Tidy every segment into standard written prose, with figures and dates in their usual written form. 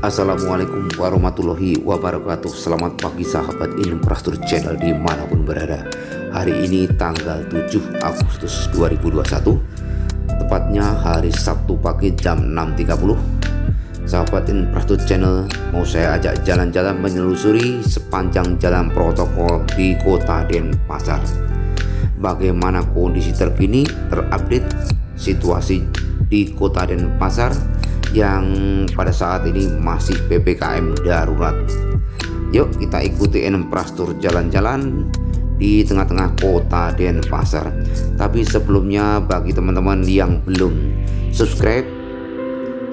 Assalamualaikum warahmatullahi wabarakatuh. Selamat pagi sahabat Infrastruktur Channel dimanapun berada. Hari ini tanggal 7 Agustus 2021, tepatnya hari Sabtu pagi jam 6.30. Sahabat Infrastruktur Channel, mau saya ajak jalan-jalan menelusuri sepanjang jalan protokol di kota Denpasar. Bagaimana kondisi terkini terupdate situasi di kota Denpasar yang pada saat ini masih PPKM darurat. Yuk kita ikuti Infrastruktur jalan-jalan di tengah-tengah kota Denpasar. Tapi sebelumnya, bagi teman-teman yang belum subscribe,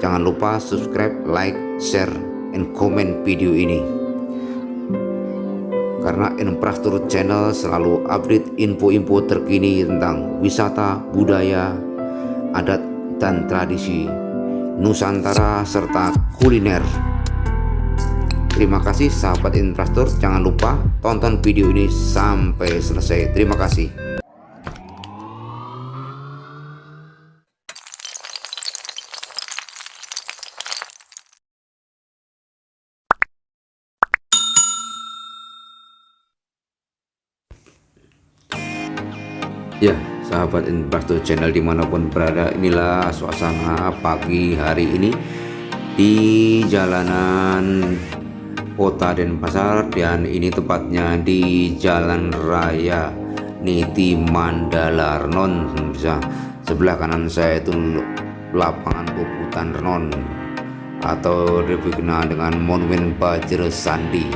jangan lupa subscribe, like, share, and comment video ini, karena Infrastruktur Channel selalu update info-info terkini tentang wisata, budaya, adat dan tradisi Nusantara serta kuliner. Terima kasih sahabat Infrastruktur, jangan lupa tonton video ini sampai selesai. Terima kasih. Ya, sahabat Infrastruktur Channel dimanapun berada, inilah suasana pagi hari ini di jalanan kota Denpasar, dan ini tepatnya di Jalan Raya Niti Mandala Renon. Sebelah kanan saya itu lapangan Puputan Renon atau lebih dikenal dengan Monumen Bajra Sandi.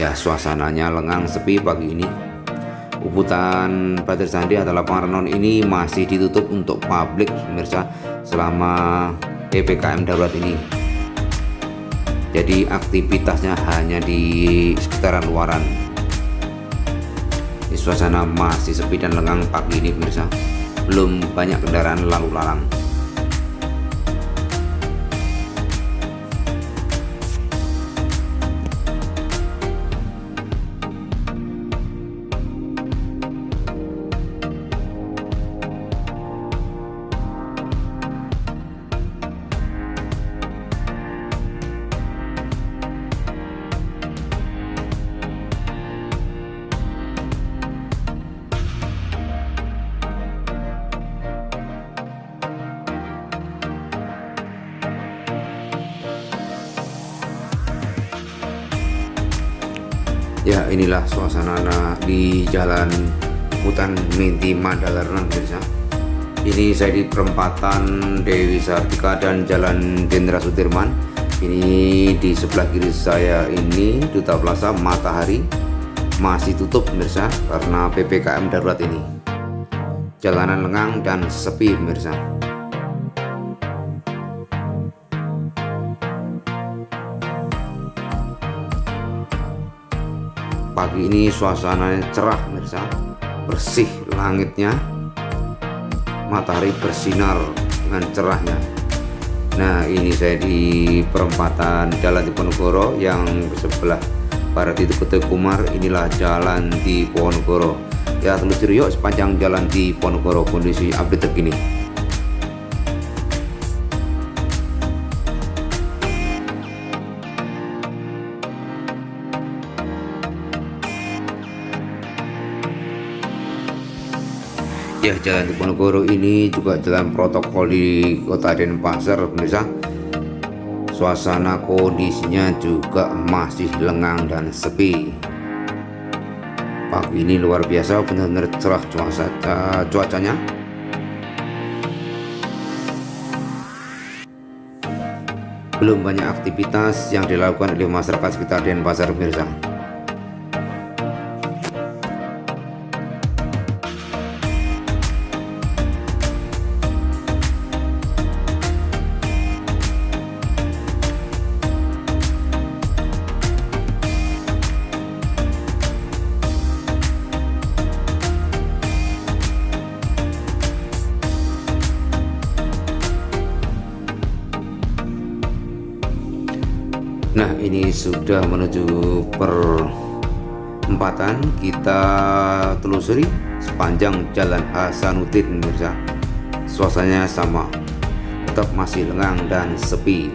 Ya, suasananya lengang sepi pagi ini. Puputan Bajra Sandi atau lapangan Renon ini masih ditutup untuk publik pemirsa selama PPKM darurat ini. Jadi aktivitasnya hanya di sekitaran luaran. Di suasana masih sepi dan lengang pagi ini pemirsa. Belum banyak kendaraan lalu lalang. Ya, inilah suasana di Jalan Puputan Niti Mandala Renon pemirsa. Ini saya di perempatan Dewi Sartika dan Jalan Jenderal Sudirman. Ini di sebelah kiri saya ini Duta Plaza Matahari masih tutup pemirsa karena PPKM darurat ini. Jalanan lengang dan sepi pemirsa. Pagi ini suasananya cerah pemirsa, bersih langitnya, matahari bersinar dengan cerahnya. Nah, ini saya di perempatan Jalan Diponegoro yang sebelah barat itu Kota Kumar. Inilah Jalan Diponegoro. Ya, telusuri yuk sepanjang Jalan Diponegoro kondisi update terkini. Ya, Jalan Diponegoro ini juga jalan protokol di kota Denpasar pemirsa. Suasana kondisinya juga masih lengang dan sepi. Pagi ini luar biasa, benar-benar cerah cuacanya. Belum banyak aktivitas yang dilakukan oleh masyarakat sekitar Denpasar pemirsa. Nah, ini sudah menuju perempatan, kita telusuri sepanjang Jalan Hasanuddin pemirsa. Suasananya sama, tetap masih lengang dan sepi.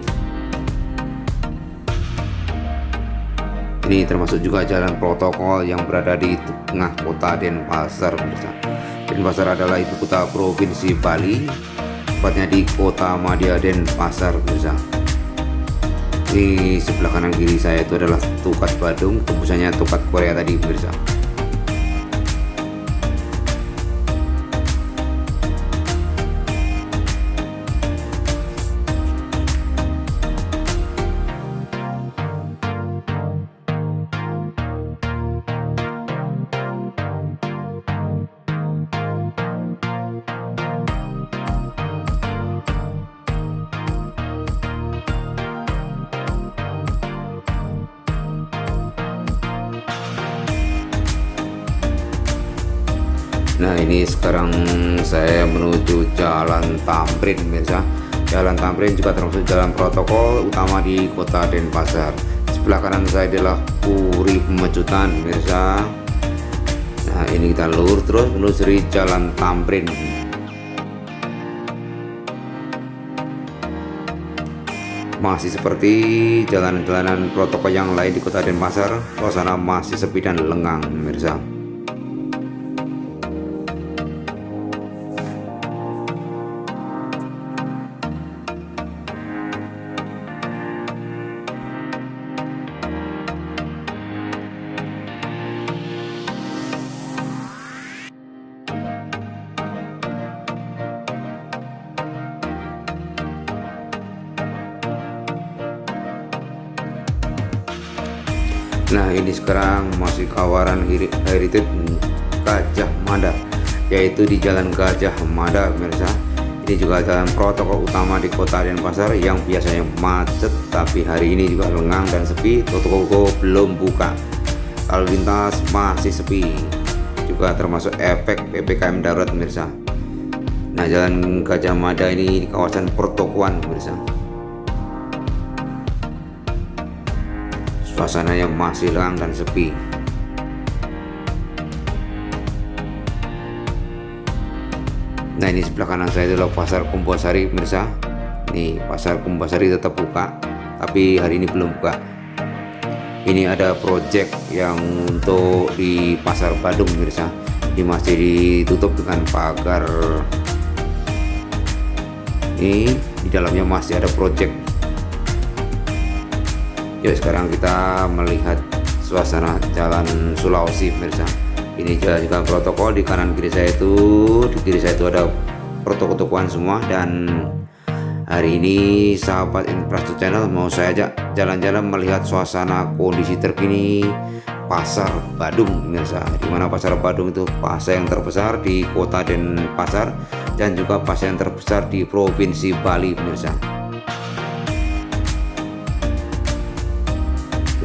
Ini termasuk juga jalan protokol yang berada di tengah kota Denpasar. Denpasar adalah ibu kota provinsi Bali, tepatnya di kota Madya Denpasar. Di sebelah kanan kiri saya itu adalah Tukat Badung, tembusannya Tukat Korea tadi pemirsa. Nah, ini sekarang saya menuju Jalan Tamrin pemirsa. Jalan Tamrin juga termasuk jalan protokol utama di kota Denpasar. Sebelah kanan saya adalah Puri Pemecutan pemirsa. Nah, ini kita lurus terus menelusuri Jalan Tamrin. Masih seperti jalan-jalanan protokol yang lain di kota Denpasar, suasana masih sepi dan lengang pemirsa. Nah, ini sekarang masih kawaran heritage Gajah Mada, yaitu di Jalan Gajah Mada pemirsa. Ini juga jalan protokol utama di kota Denpasar yang biasanya macet, tapi hari ini juga lengang dan sepi. Toko-toko belum buka, lalu lintas masih sepi, juga termasuk efek PPKM darurat pemirsa. Nah, Jalan Gajah Mada ini di kawasan pertokoan pemirsa. Suasananya masih lengang dan sepi. Nah, ini sebelah kanan saya adalah Pasar Kumbasari pemirsa. Nih, Pasar Kumbasari tetap buka, tapi hari ini belum buka. Ini ada project yang untuk di Pasar Badung pemirsa. Ini masih ditutup dengan pagar. Ini di dalamnya masih ada project. Yuk, sekarang kita melihat suasana Jalan Sulawesi pemirsa. Ini jalan protokol, di kanan kiri saya itu ada protokol-tokoan semua. Dan hari ini sahabat Infrastruktur Channel mau saya ajak jalan-jalan melihat suasana kondisi terkini Pasar Badung pemirsa. Di mana Pasar Badung itu pasar yang terbesar di kota Denpasar dan juga pasar yang terbesar di provinsi Bali pemirsa.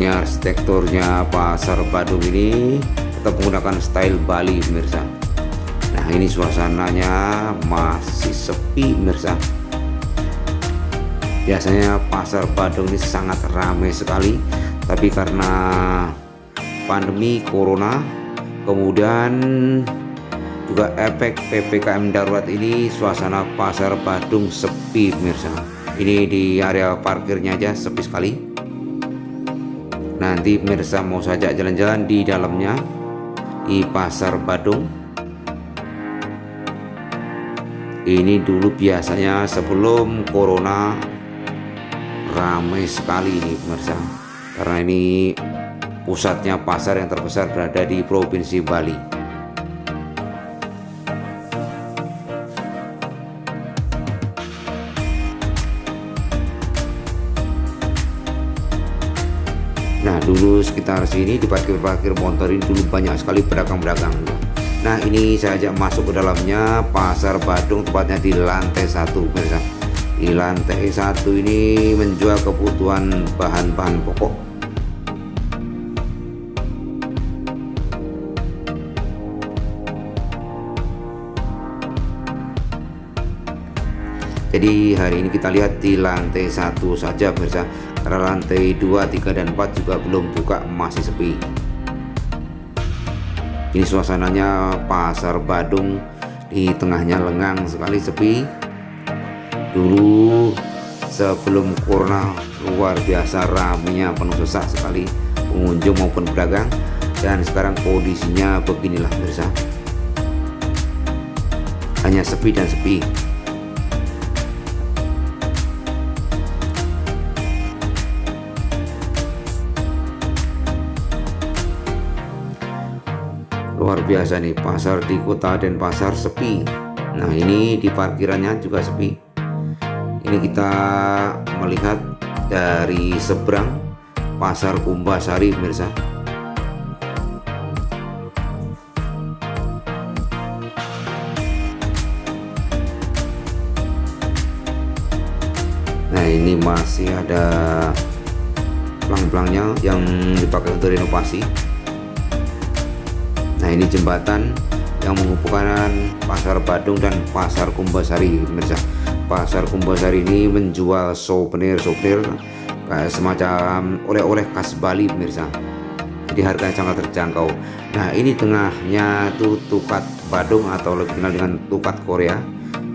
Ini arsitekturnya Pasar Badung ini tetap menggunakan style Bali pemirsa. Nah, ini suasananya masih sepi pemirsa. Biasanya Pasar Badung ini sangat ramai sekali, tapi karena pandemi corona, kemudian juga efek PPKM darurat ini, suasana Pasar Badung sepi pemirsa. Ini di area parkirnya aja sepi sekali. Nanti pemirsa mau saja jalan-jalan di dalamnya di Pasar Badung. Ini dulu biasanya sebelum corona ramai sekali ini pemirsa, karena ini pusatnya pasar yang terbesar berada di provinsi Bali. Nah, dulu sekitar sini di parkir motor ini dulu banyak sekali pedagang-pedagang. Nah, ini saya ajak masuk ke dalamnya Pasar Badung, tepatnya di lantai 1 pemirsa. Di lantai 1 ini menjual kebutuhan bahan-bahan pokok. Jadi hari ini kita lihat di lantai 1 saja pemirsa, karena lantai 2, 3, dan 4 juga belum buka, masih sepi. Ini suasananya Pasar Badung, di tengahnya lengang sekali, sepi. Dulu sebelum corona luar biasa ramenya, penuh sesak sekali. pengunjung maupun pedagang. Dan sekarang kondisinya beginilah pemirsa, hanya sepi dan sepi. Luar biasa nih, pasar di Kota Denpasar sepi. Nah ini di parkirannya juga sepi. Ini kita melihat dari seberang pasar Kumbasari pemirsa. Nah ini masih ada pelang-pelangnya yang dipakai untuk renovasi. Nah ini jembatan yang menghubungkan pasar Badung dan pasar Kumbasari pemirsa. Pasar Kumbasari ini menjual souvenir kayak semacam oleh-oleh khas Bali pemirsa. Jadi harganya sangat terjangkau. Nah ini tengahnya tuh Tukat Badung atau lebih dikenal dengan Tukat Korea,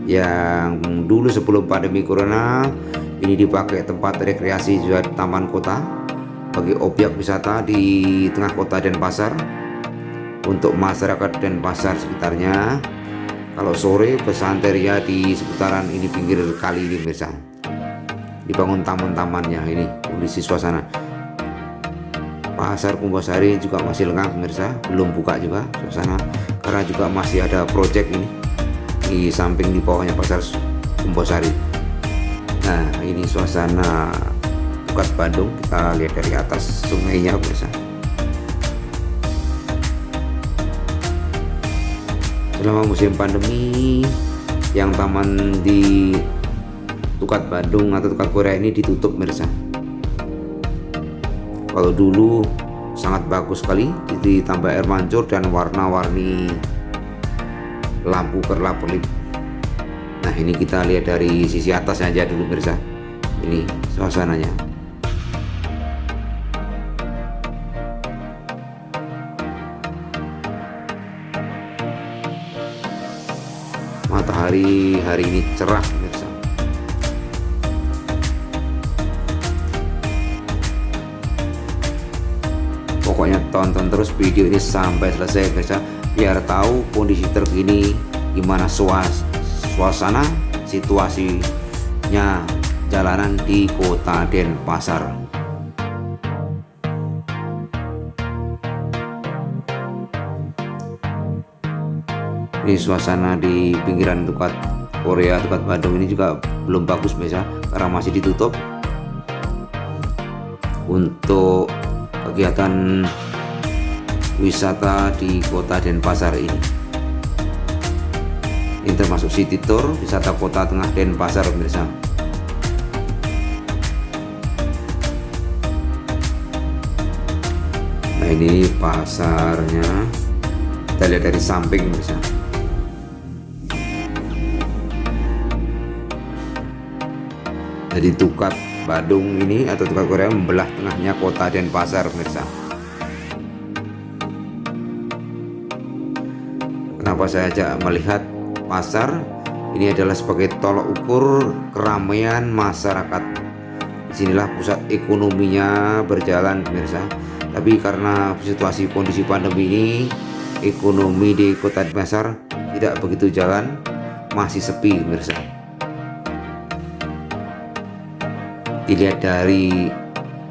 yang dulu sebelum pandemi corona ini dipakai tempat rekreasi juga taman kota bagi objek wisata di tengah kota Denpasar untuk masyarakat Denpasar sekitarnya. Kalau sore bersantai ya di seputaran ini, pinggir kali ini pemirsa, dibangun taman-tamannya. Ini kondisi suasana pasar Kumbasari juga masih lengang pemirsa, belum buka juga suasana karena juga masih ada project ini di samping di bawahnya pasar Kumbasari. Nah ini suasana Tukat Badung, kita lihat dari atas sungainya pemirsa. Selama musim pandemi yang taman di Tukat Badung atau Tukat Korea ini ditutup pemirsa. Kalau dulu sangat bagus sekali, ditambah air mancur dan warna-warni lampu kerlap-kerlip. Nah ini kita lihat dari sisi atas aja dulu pemirsa, ini suasananya. Matahari hari ini cerah pemirsa. Pokoknya tonton terus video ini sampai selesai pemirsa, biar tahu kondisi terkini gimana suasana situasinya jalanan di Kota Denpasar. Ini suasana di pinggiran Tukat Korea, Tukat Badung ini juga belum bagus pemirsa karena masih ditutup untuk kegiatan wisata di Kota Denpasar ini. Ini termasuk city tour wisata kota tengah Denpasar pemirsa. Nah ini pasarnya, kita lihat dari samping pemirsa. Jadi Tukat Badung ini atau Tukat Korea membelah tengahnya Kota Denpasar pemirsa. Kenapa saya ajak melihat pasar ini adalah sebagai tolok ukur keramaian masyarakat. Disinilah pusat ekonominya berjalan pemirsa. Tapi karena situasi kondisi pandemi ini, ekonomi di Kota Denpasar tidak begitu jalan, masih sepi pemirsa. Dilihat dari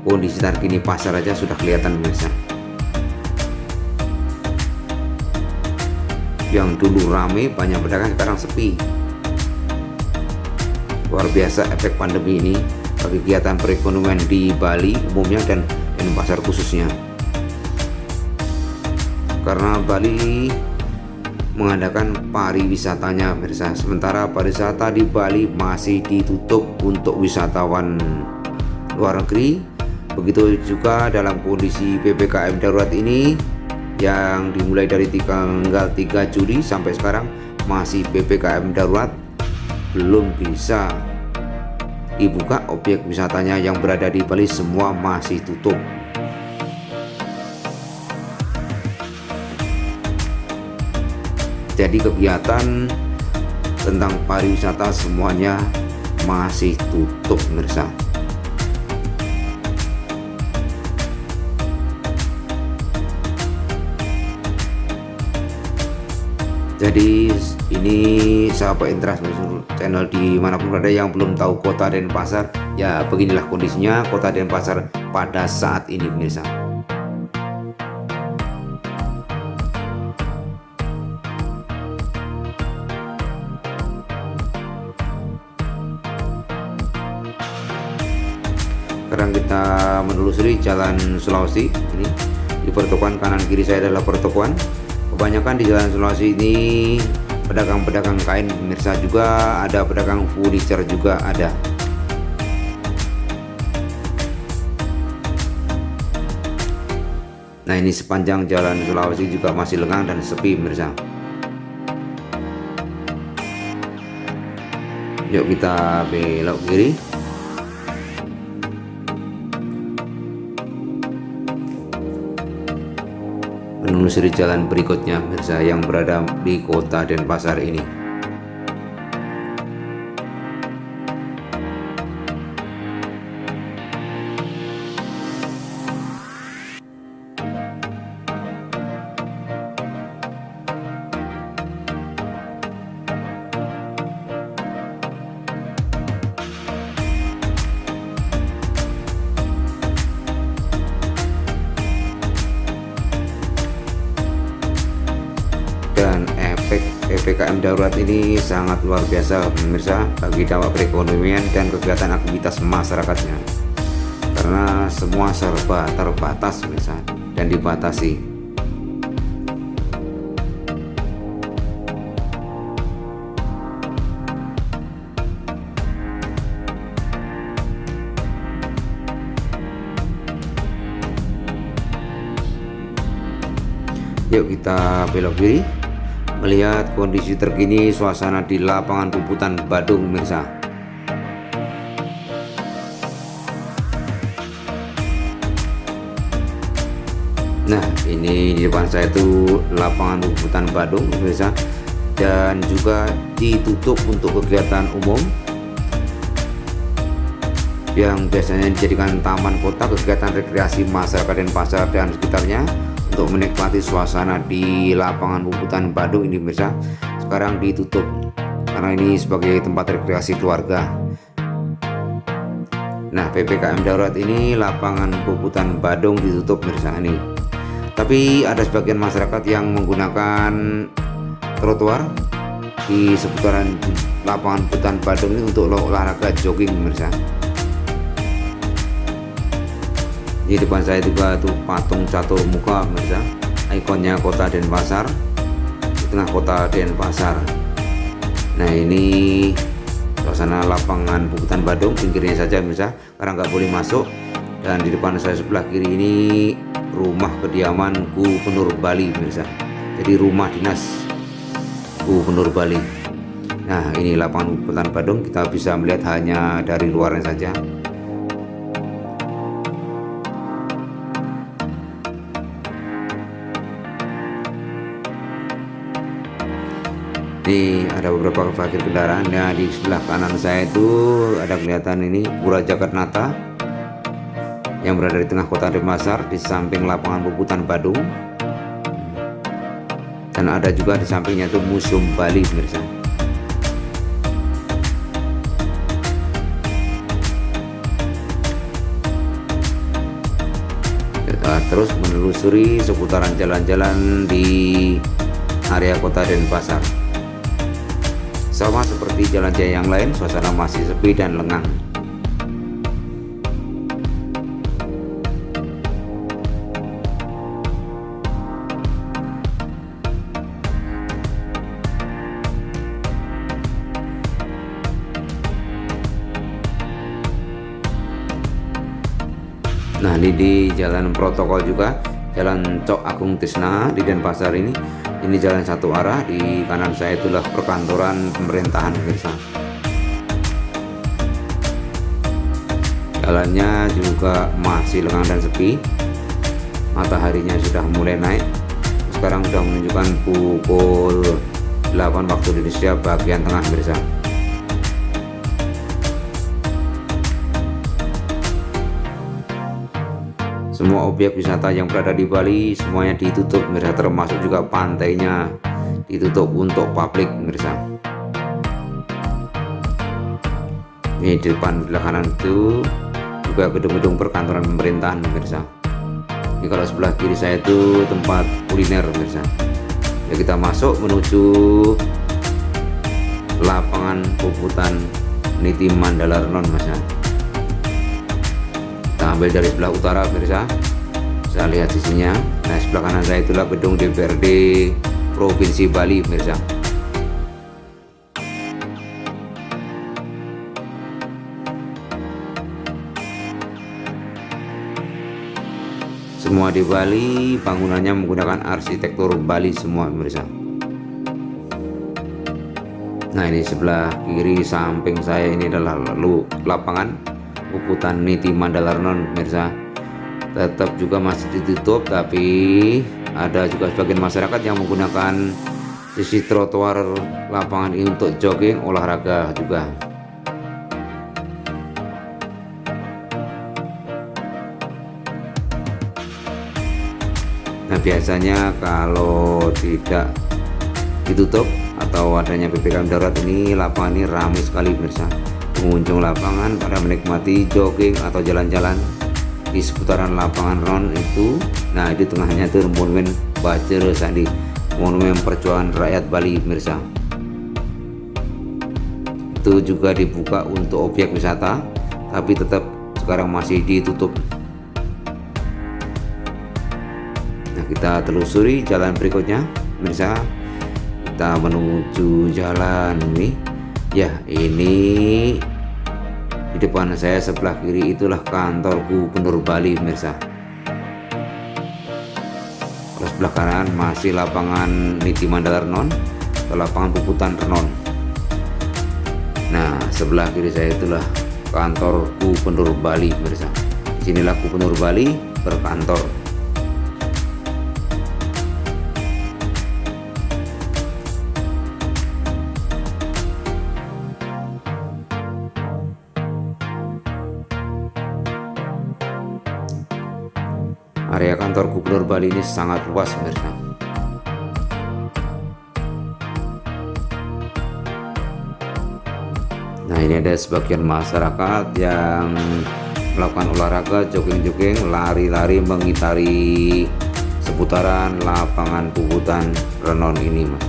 kondisi terkini pasar aja sudah kelihatan pemirsa. Yang dulu ramai banyak pedagang sekarang sepi. Luar biasa efek pandemi ini bagi kegiatan perekonomian di Bali umumnya dan Denpasar khususnya. Karena Bali mengadakan pariwisatanya pemirsa, sementara pariwisata di Bali masih ditutup untuk wisatawan luar negeri. Begitu juga dalam kondisi PPKM darurat ini yang dimulai dari tanggal 3 Juli sampai sekarang masih PPKM darurat, belum bisa dibuka objek wisatanya yang berada di Bali, semua masih tutup. Jadi kegiatan tentang pariwisata semuanya masih tutup pemirsa. Jadi ini sahabat infrastruktur channel dimanapun berada yang belum tahu Kota Denpasar, ya beginilah kondisinya Kota Denpasar pada saat ini pemirsa. Sekarang kita menelusuri jalan Sulawesi. Ini di pertokoan kanan kiri saya adalah pertokoan. Kebanyakan di jalan Sulawesi ini pedagang-pedagang kain pemirsa, juga ada pedagang furniture juga ada. Nah ini sepanjang jalan Sulawesi juga masih lengang dan sepi pemirsa. Yuk kita belok kiri. Menelusuri jalan berikutnya pemirsa yang berada di Kota Denpasar ini. Dan efek PPKM darurat ini sangat luar biasa pemirsa bagi dampak perekonomian dan kegiatan aktivitas masyarakatnya, karena semua serba terbatas pemirsa dan dibatasi. Yuk kita belok kiri melihat kondisi terkini suasana di lapangan Puputan Badung pemirsa. Nah ini di depan saya itu lapangan Puputan Badung pemirsa, dan juga ditutup untuk kegiatan umum yang biasanya dijadikan taman kota, kegiatan rekreasi masyarakat Denpasar dan sekitarnya untuk menikmati suasana di lapangan Puputan Badung ini pemirsa sekarang ditutup karena ini sebagai tempat rekreasi keluarga. Nah PPKM darurat ini lapangan Puputan Badung ditutup pemirsa ini, tapi ada sebagian masyarakat yang menggunakan trotoar di seputaran lapangan Puputan Badung ini untuk olahraga jogging pemirsa. Di depan saya juga tuh patung catur muka pemirsa, ikonnya Kota Denpasar di tengah Kota Denpasar. Nah ini suasana lapangan Puputan Badung, pinggirnya saja pemirsa karena nggak boleh masuk. Dan di depan saya sebelah kiri ini rumah kediaman Gubernur Bali pemirsa, jadi rumah dinas Gubernur Bali. Nah ini lapangan Puputan Badung, kita bisa melihat hanya dari luarnya saja. Ini ada beberapa parkir kendaraan. Nah di sebelah kanan saya itu ada kelihatan ini Pura Jakarnata yang berada di tengah Kota Denpasar di samping lapangan Puputan Badung, dan ada juga di sampingnya itu Museum Bali pemirsa. Kita terus menelusuri seputaran jalan-jalan di area Kota Denpasar. Sama seperti jalan jaya yang lain, suasana masih sepi dan lengang. Nah ini di jalan protokol juga, Jalan Cok Agung Tisna di Denpasar ini jalan satu arah. Di kanan saya itulah perkantoran pemerintahan pemirsa. Jalannya juga masih lengang dan sepi, mataharinya sudah mulai naik. Sekarang sudah menunjukkan pukul 8 waktu Indonesia bagian tengah pemirsa. Semua objek wisata yang berada di Bali semuanya ditutup pemirsa, termasuk juga pantainya ditutup untuk publik pemirsa. Ini di depan sebelah kanan itu juga gedung-gedung perkantoran pemerintahan pemirsa. Ini kalau sebelah kiri saya itu tempat kuliner pemirsa. Ya, kita masuk menuju lapangan puputan Niti Mandala Renon mas ya. Kita ambil dari sebelah utara pemirsa. Saya lihat sisinya. Nah, sebelah kanan saya itulah gedung DPRD Provinsi Bali pemirsa. Semua di Bali bangunannya menggunakan arsitektur Bali semua pemirsa. Nah, ini sebelah kiri samping saya ini adalah lalu lapangan puputan Niti Mandala Renon pemirsa. Tetap juga masih ditutup, tapi ada juga sebagian masyarakat yang menggunakan sisi trotoar lapangan ini untuk jogging olahraga juga. Nah, biasanya kalau tidak ditutup atau adanya PPKM darurat ini lapangan ini ramai sekali pemirsa. Pengunjung lapangan pada menikmati jogging atau jalan-jalan di seputaran lapangan Renon itu. Nah, di tengahnya itu monumen Bajer Sandi, monumen perjuangan rakyat Bali pemirsa. Itu juga dibuka untuk objek wisata, tapi tetap sekarang masih ditutup. Nah, kita telusuri jalan berikutnya pemirsa. Kita menuju jalan ini ya, ini di depan saya sebelah kiri itulah kantor Gubernur Bali pemirsa. Kalau sebelah kanan masih lapangan Niti Mandala Renon atau lapangan puputan Renon. Nah, sebelah kiri saya itulah kantor Gubernur Bali pemirsa. Disinilah Gubernur Bali berkantor. Area kantor Gubernur Bali ini sangat luas pemirsa. Nah, ini ada sebagian masyarakat yang melakukan olahraga, jogging-jogging, lari-lari mengitari seputaran lapangan puputan Renon ini mas.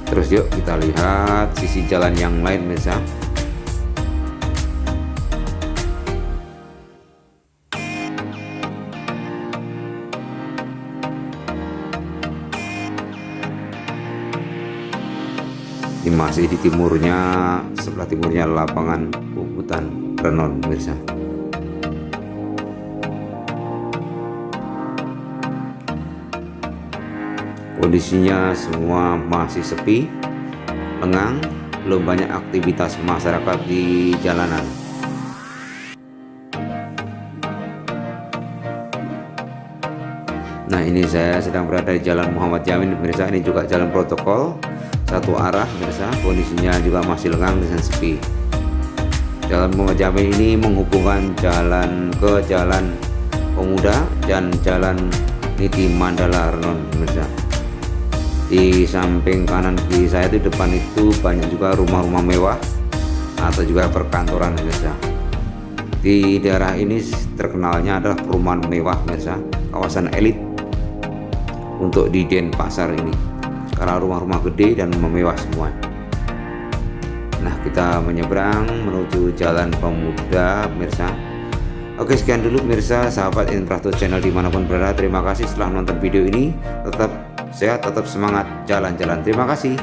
Terus yuk kita lihat sisi jalan yang lain pemirsa. Ini masih di timurnya, sebelah timurnya lapangan puputan Renon pemirsa. Kondisinya semua masih sepi, lengang, belum banyak aktivitas masyarakat di jalanan. Nah, ini saya sedang berada di Jalan Muhammad Yamin pemirsa. Ini juga jalan protokol satu arah pemirsa. Kondisinya juga masih lengang dan sepi. Jalan Muhammad Yamin ini menghubungkan jalan ke Jalan Pemuda dan Jalan Niti Mandala Renon pemirsa. Di samping kanan kiri saya di depan itu banyak juga rumah-rumah mewah atau juga perkantoran pemirsa. Di daerah ini terkenalnya adalah perumahan mewah pemirsa, kawasan elit untuk di Denpasar ini, karena rumah-rumah gede dan mewah semua. Nah, kita menyeberang menuju Jalan Pemuda pemirsa. Oke, sekian dulu pemirsa, sahabat Infrastruktur Channel dimanapun berada. Terima kasih setelah nonton video ini. Tetap sehat, tetap semangat jalan-jalan. Terima kasih.